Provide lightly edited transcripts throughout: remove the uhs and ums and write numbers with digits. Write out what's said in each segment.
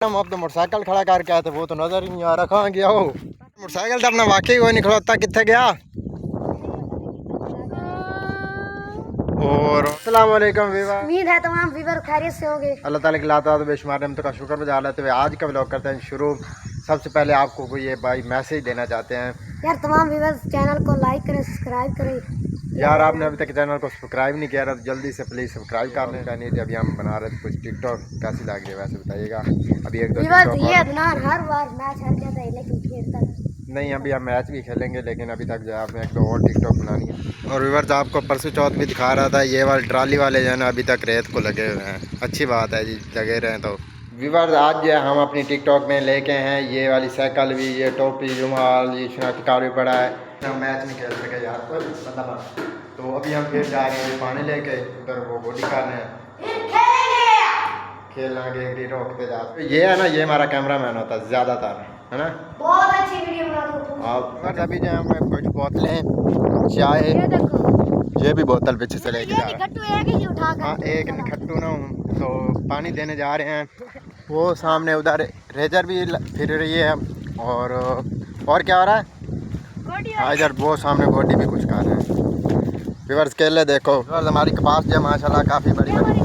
हम अब तो मोटरसाइकिल खड़ा करके आए थे, वो तो नजर ही नहीं आ रहा कहाँ गया हो। मोटरसाइकिल तो अपना वाकई कोई नहीं खड़ोता, कितने गया। और अस्सलाम वालेकुम वीवर, उम्मीद है तमाम वीवर खैरियत से होंगे। अल्लाह ताला की लाता तो बेशुमार नेमतों का शुक्र बजा लेते हुए आज का व्लॉग करते हैं शुरू। सबसे पहले आपको कोई ये भाई मैसेज देना चाहते हैं यार तमाम व्यूवर्स चैनल को लाइक करें, सब्सक्राइब करें। यार आपने अभी तक चैनल को सब्सक्राइब नहीं किया तो जल्दी से प्लीज़ सब्सक्राइब कर लें। नहीं थी अभी हम बना रहे थे कुछ टिकटॉक, कैसी लग रही है वैसे बताइएगा। अभी एक दो व्यूवर्स ये अदनान हर बार मैच हार जाता है लेकिन खेलता नहीं, अभी हम मैच भी खेलेंगे लेकिन अभी तक जो है आपने एक दो और टिकटॉक बनानी है। और व्यूवर्स आपको परसों चौथ भी दिखा रहा था, ये वाले ट्राली वाले जो है ना अभी तक रेत को लगे हुए हैं। अच्छी बात है जी, लगे रहे तो। व्यूवर्स आज जो है हम अपनी टिकटॉक में लेके हैं ये वाली साइकिल भी, ये टोपी, रुमाल, ये शनाख्ती कार्ड भी पड़ा है। हम मैच नहीं खेल सके यार तो अभी हम फिर जा रहे हैं पानी लेके उधर, वो बॉडी करने खेलेंगे रोकते जाते। ये है ना, ये हमारा कैमरा मैन होता है ज़्यादातर, है ना। बहुत अच्छी वीडियो बना दो। आप अभी जो है कुछ बोतलें चाय, ये भी बोतल पीछे से लेके जा रहे हैं। हाँ एक निखट्टू ना तो पानी देने जा रहे हैं। वो सामने उधर रेजर भी फिर रही है। और क्या हो रहा है हाँ इधर वो सामने गोडी भी कुछ खा रहे हैं। व्यूअर्स केले देखो, व्यूअर्स हमारी कपास जो है माशाल्लाह काफ़ी बड़ी बड़ी।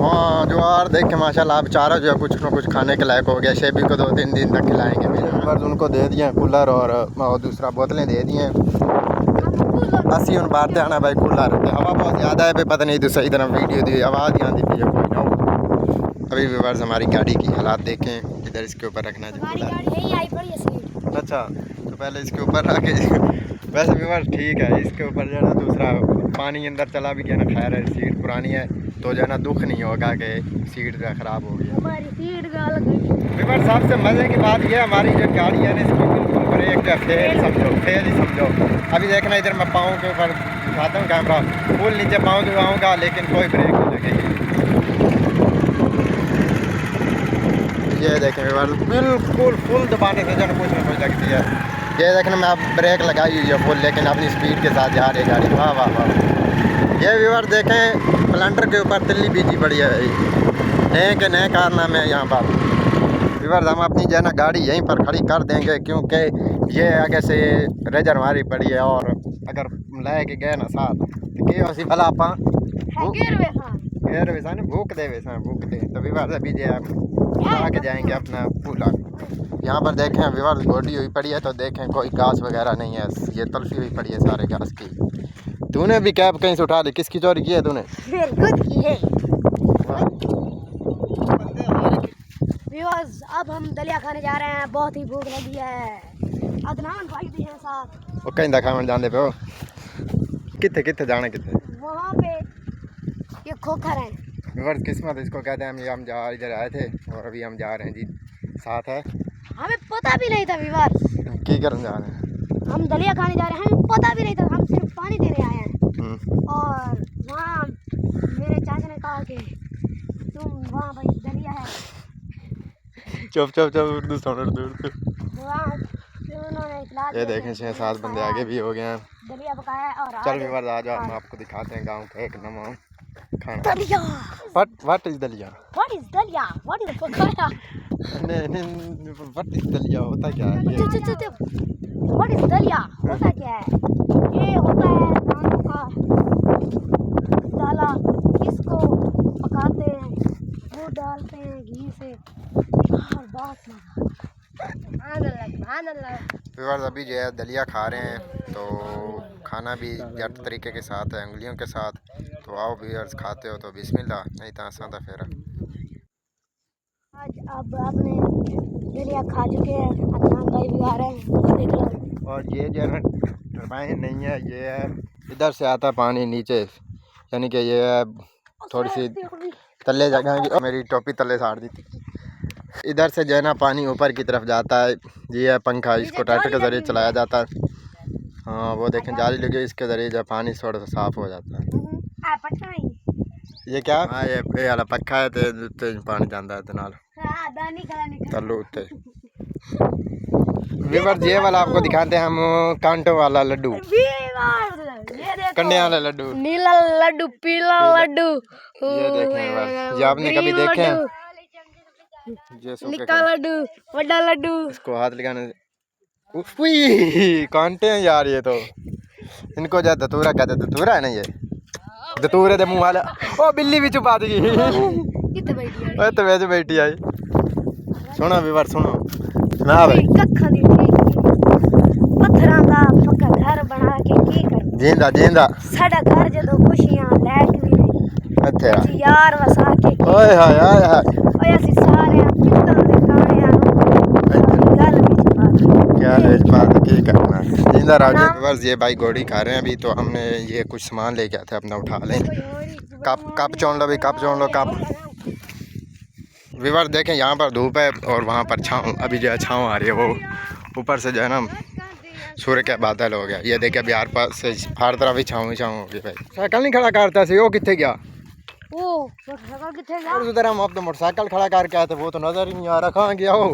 हाँ ज्वार देख के माशाल्लाह अब चारा जो है कुछ ना कुछ खाने के लायक हो गया। शेबी को 2-3 दिन तक खिलाएंगे। व्यूअर्स उनको दे दिए कूलर और दूसरा बोतलें दे दिए। अस्सी उन बाहर आना भाई कूलर, हवा बहुत ज़्यादा है भाई, पता नहीं तो सही तरह वीडियो दी आवाज़ यहाँ दी है कोई ना। अभी व्यूअर्स हमारी गाड़ी की हालात देखें, इधर इसके ऊपर रखना चाहिए। अच्छा तो पहले इसके ऊपर रखे। वैसे व्यूअर्स ठीक है, इसके ऊपर जो है ना दूसरा पानी अंदर चला भी गया ना, खैर है सीट पुरानी है तो जो है ना दुख नहीं होगा कि सीट ख़राब हो गई। व्यूअर्स सबसे मज़े की बात ये हमारी जो गाड़ी है ना इसकी बिल्कुल ब्रेक जो फेल ही समझो। अभी देखना इधर मैं पाँव के ऊपर दिखाता हूँ कैमरा, फुल नीचे पाँव दबाऊँगा लेकिन कोई ब्रेक नहीं लगेगी। ये देखें व्यूअर्स बिल्कुल फुल दबाने से जो है कुछ ना कुछ लगती है। ये देखना मैं अब ब्रेक लगाई हुई है फुल, लेकिन अपनी स्पीड के साथ जा रही है गाड़ी। वाह वाह वाह। ये व्यूअर देखें प्लांटर के ऊपर तिल्ली बीजी पड़ी है, नए के नए कारनामे है यहाँ पर। व्यूअर्स हम अपनी जो है ना गाड़ी यहीं पर खड़ी कर देंगे क्योंकि ये आगे से रेजर हमारी पड़ी है और अगर ले के गए ना साथ तो क्या उसी भला आप भूख दे वैसा भूख दे। तो व्यूअर्स अभी जो है आगे जाएंगे अपना पूला। यहाँ पर देखें व्यूअर्स गोडी हुई पड़ी है तो देखें कोई घास वगैरह नहीं है, ये तलफी हुई पड़ी है सारे घास की। तूने भी कैब कहीं से उठा ली, किसकी चोरी की है तूने? खुद की है। व्यूअर्स अब हम दलिया खाने जा रहे हैं, बहुत ही भूख लगी है। अदनान भाई भी हैं साथ। वो कहीं दिखावन जाने पे हो कितने कितने जाना कितने वहाँ पे ये खोखर है। व्यूअर्स किस्मत इसको कहते हैं। हम जा इधर आए थे और अभी हम जा रहे हैं जी, साथ है। हमें पता भी नहीं था व्यूअर्स की करने जा रहे हैं, हम दलिया खाने जा रहे हैं, हमें पता भी नहीं था, हम सिर्फ पानी देने आए हैं। और वहाँ मेरे चाचा ने कहा कि तुम वहाँ भाई दलिया है। चुप चुप चुप उर्दू सुन दूर। वहाँ उन्होंने इतला ये देखें 6-7 बंदे आगे भी हो गए हैं। दलिया पकाया और चल व्यूअर्स आ जाओ हम आपको दिखाते हैं गाँव का एक नमूना खाना। दलिया व्हाट इज दलिया? व्हाट इज दलिया? व्हाट इज पकाया? व्हाट इज दलिया होता क्या है? व्हाट इज दलिया होता क्या है? ये होता है धानों का दाला, इसको पकाते हैं, वो डालते हैं घी से और बहुत मज़ा। व्यूअर्स अभी जो है दलिया खा रहे हैं तो खाना भी जट तरीके के साथ है, उंगलियों के साथ। तो आओ व्यूअर्स खाते हो तो बिस्मिल्लाह, नहीं तो आसान था फेरा। आज अब आपने दलिया खा चुके हैं, अदनान भाई भी आ रहे हैं, देख लो। और ये जो है टरबाइन नहीं है, ये है इधर से आता पानी नीचे, यानी कि ये है थोड़ी सी तले जगह की। मेरी टोपी तले साड़ दी थी। इधर से जो है ना पानी ऊपर की तरफ जाता है, ये है पंखा, इसको ट्रैक्टर के ज़रिए चलाया जाता है। हाँ वो देखें जाली लगी, इसके ज़रिए जो पानी थोड़ा सा साफ़ हो जाता है। ये क्या हाँ ये वाला पक्का है तो पानी जाता है नाल तलू उत्ते। व्यूअर्स ये वाला आपको दिखाते हैं हम, कांटों वाला लड्डू, कंडे वाला लड्डू, नीला लड्डू, पीला लड्डू। ये देखें व्यूअर्स, ये आपने कभी देखे हैं? ये सूखे निक्का लड्डू, बड़ा लड्डू। इसको हाथ लगाने उफ़ी, कांटे हैं यार ये तो। इनको जो धतूरा कहते, धतूरा है ना ये, धतूरे दे मुंह वाला। ओ बिल्ली भी छुपा दी। कितने बैठी है? ओए तो वैसे बैठी आई। सुनो विवर सुनो ना भाई, कखा दी पत्थरां दा पक्का घर बना के की करना। जिंदा जिंदा साडा घर जदों खुशियां लैट भी नहीं अच्छा जी यार वसा के ओए हाय हाय हाय ओए ਅਸੀਂ ਸਾਰੇ ਪਿੱਤਲ ਦੇ ਕਾਣਿਆਂ ਨੂੰ ਗੱਲ ਵਿੱਚ ਪਾ ਕੇ क्या रेज बात की करना। जिंदा राजे विवर्स ये भाई गोड़ी खा रहे हैं अभी, तो हमने ये कुछ सामान लेके आए थे अपना उठा लें। कप छोड़ लो भाई, कप छोड़ लो कप। विवर देखें यहाँ पर धूप है और वहाँ पर छाँव, अभी जो है छाँव आ रही है, वो ऊपर से जो है ना सूर्य का बादल हो गया। ये देखिए बिहार पास से हर तरफ ही छाँव होगी भाई। साइकिल नहीं खड़ा करता से, वो कितने गया? ओ मोटरसाइकिल किथे गया? और उधर हम अब तो मोटरसाइकिल खड़ा करके आए थे, वो तो नजर ही नहीं आ रहा। कहाँ गया वो?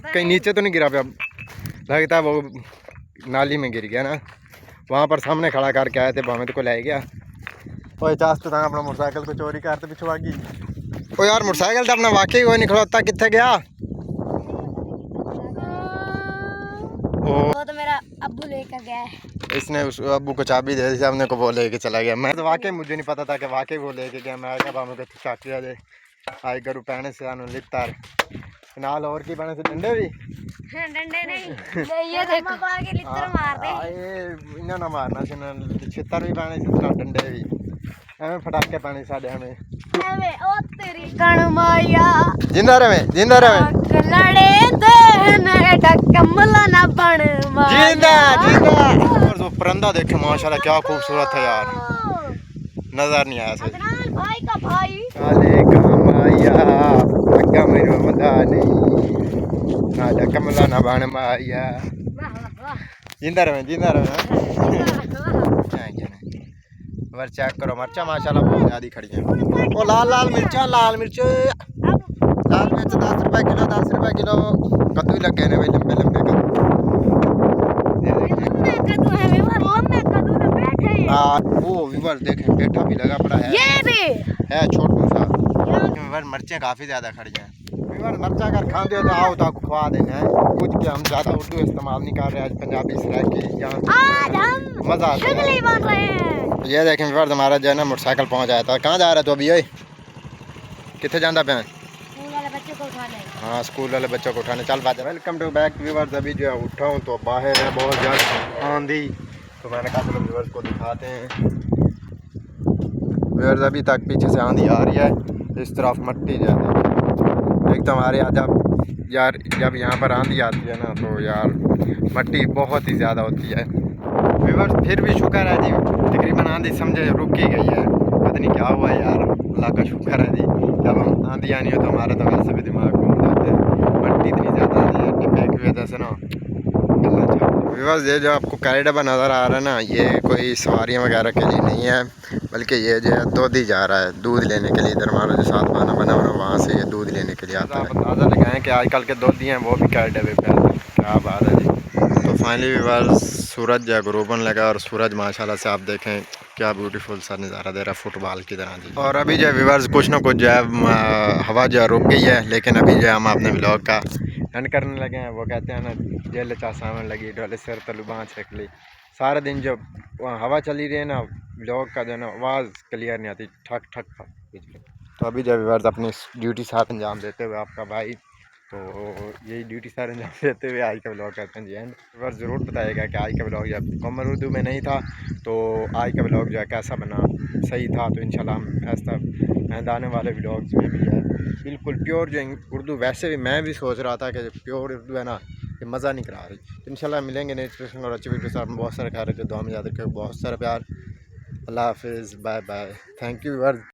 कहीं नीचे तो नहीं गिरा पे? अब लगता है वो नाली में गिर गया ना। वहाँ पर सामने खड़ा करके आए थे, भामिद को ले गया। और चास तो अपना मोटरसाइकिल को चोरी करते पिछवा गई। ओ यार मोटरसाइकिल तो अपना वाकई वो नहीं खड़ोता, कितने गया? वो तो मेरा अब्बू लेकर गया है। इसने उस अब्बू को चाबी दे दी, सामने को वो लेके चला गया। मैं तो वाकई मुझे नहीं पता था कि वाकई वो लेके गया। मैं क्या भामिद को चाकिया दे आई करूँ पैने से आनो लितार नाल और की बने से डंडे भी डंडे नहीं ये देखो आगे लित्र मार दे। आए इन्हें ना मारना से ना छितर भी पाने से ना डंडे भी हमें फटाके पाने साढ़े हमें एवे ओ तेरी कण माया जिंदा रहे लड़े देने कमला ना बन माया जिंदा। और वो परंदा देखे माशाल्लाह क्या खूबसूरत है यार, नजर नहीं आया सही। अदनान भाई का भाई काले का माया लगा मेरे मदानी नाला कमला ना बन माया। जिंदा रहे वर चेक करो मर्चा माशाल्लाह बहुत ज्यादा खड़ी है। ओ लाल मिर्च 10 रुपए किलो, 10 रुपए किलो। कद्दू लगे ने भाई लंबे लंबे वो विवर देखें पेठा भी लगा पड़ा है, ये भी है छोटू सा। विवर मिर्चें काफ़ी ज़्यादा खड़ी हैं। विवर मिर्चा अगर खाते हो तो आओ तो खुआ देना है कुछ कि हम ज़्यादा उर्दू इस्तेमाल नहीं कर रहे, आज पंजाबी सराय की यहाँ मज़ा आता है। बन रहे हैं। ये देखें विवर हमारा जो है ना मोटरसाइकिल पहुँच आया था। कहाँ जा रहा है तो अभी? ये कितने जाना पे? हाँ स्कूल वाले बच्चों को उठाने चल बात। Welcome to back viewers. अभी जो है उठा हूँ तो बाहर है बहुत ज़्यादा आंधी, तो मैंने कहा चलो व्यूअर्स को दिखाते हैं। व्यूअर्स अभी तक पीछे से आंधी आ रही है, इस तरफ मट्टी ज़्यादा एक तो हमारे यहाँ यार जब यहाँ पर आंधी आती है ना तो यार मट्टी बहुत ही ज़्यादा होती है। व्यूअर्स फिर भी शुक्र है जी, तकरीबन आंधी समझे रुक ही गई है। पता नहीं क्या हुआ है यार, अल्लाह का शुक्र है जी। जब हम आंधी आनी हो तो हमारा तो वैसे भी दिमाग घूम जाते हैं, मट्टी इतनी ज़्यादा आती है टिप्पे की वजह से ना। व्यूअर्स ये जो आपको कैरेडबा नज़र आ रहा है ना, ये कोई सवारियाँ वगैरह के लिए नहीं है, बल्कि ये जो है दूध ही जा रहा है दूध लेने के लिए। इधर हमारा जो साथ बना हुआ वहाँ से ये दूध लेने के लिए आता है। आप अंदाज़ा लगाएं कि आजकल के दूधी हैं वो भी कैरेडबे पे, क्या बात है जी। तो फाइनली व्यूअर्स सूरज जो है गुरूबन लगा और सूरज माशाल्लाह से आप देखें क्या ब्यूटीफुल सा नज़ारा दे रहा है फुटबॉल की तरह जी। और अभी जो है व्यूअर्स कुछ ना कुछ जो है हवा जो है रुक गई है, लेकिन अभी जो है हम अपने व्लॉग का एंड करने लगे हैं। वो कहते हैं ना जेल चा सावन लगी डोले सर तलुबा छकली। सारा दिन जो हवा चली रही है ना, व्लॉग का जो है ना आवाज़ क्लियर नहीं आती, ठक ठक ठक। तो अभी जो व्यूअर्स अपनी ड्यूटी साथ अंजाम देते हुए आपका भाई तो यही ड्यूटी सारे अंजाम देते हुए आज का ब्लॉग करते हैं जी। एंड व्यूअर्स ज़रूर बताइएगा कि आज का ब्लॉग जब कॉमन उर्दू में नहीं था तो आज का ब्लॉग जो है कैसा बना, सही था तो इंशाल्लाह हम ऐसा मैदान वाले ब्लॉग्स में भी है बिल्कुल प्योर जो उर्दू। वैसे भी मैं भी सोच रहा था कि प्योर उर्दू है ना ये मज़ा नहीं करा रही। तो इंशाल्लाह मिलेंगे नेक्स्ट क्वेश्चन और अच्छी वीडियो के साथ। बहुत सारे ख्याल रखें, दुआ में याद रखें, बहुत सारा प्यार। अल्लाह हाफिज़, bye bye, thank you viewers.